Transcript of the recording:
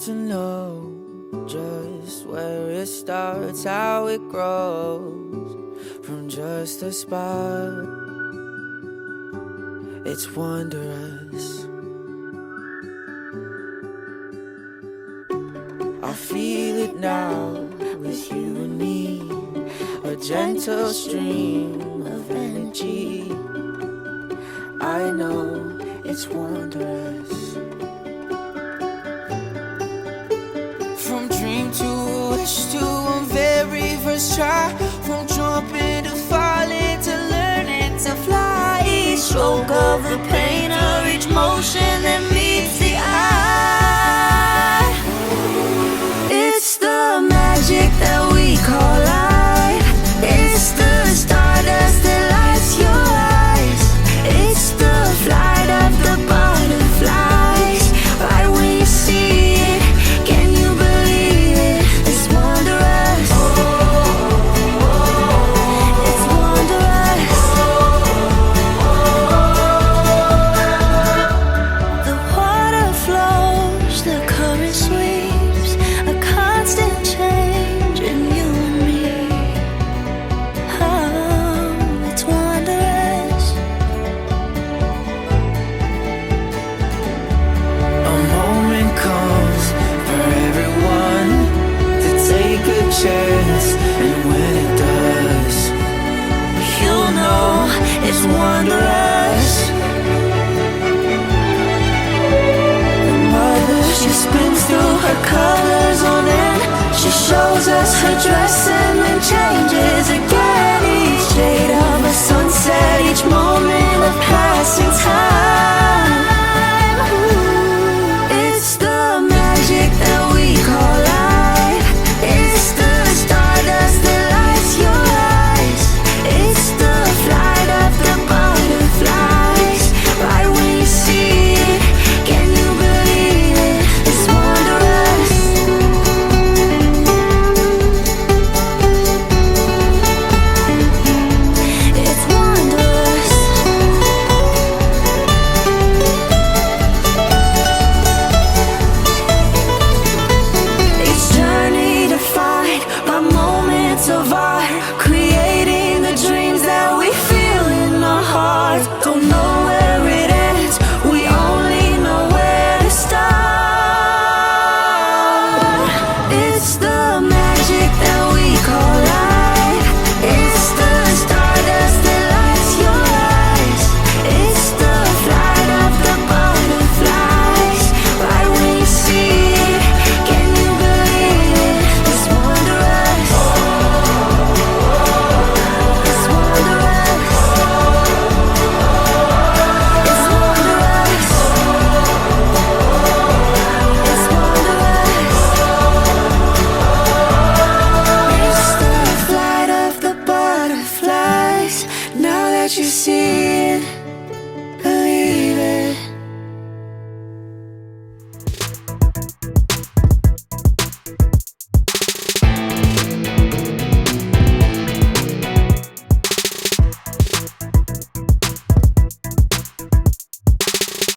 to know just where it starts, how it grows from just a spark. It's wondrous. I feel it now with you and me, a gentle stream of energy. I know it's wondrous. From dream to wish to a very first try, from jumping to falling to learning to fly. Each stroke of the pain or each motion that meets the eye. It's the magic that we call life. It's the stardust that lights your eyes. It's the flight of the butterflies. Right when you see it, can you believe it? It's wondrous. It's wondrous. The water flows, the current sweeps, a constant change in you and me. Oh, it's wondrous. A moment comes for everyone to take a chance, and when it does, you'll know it's wondrous. The mother, she spins through her colors on end. She shows us her dress and then changes again.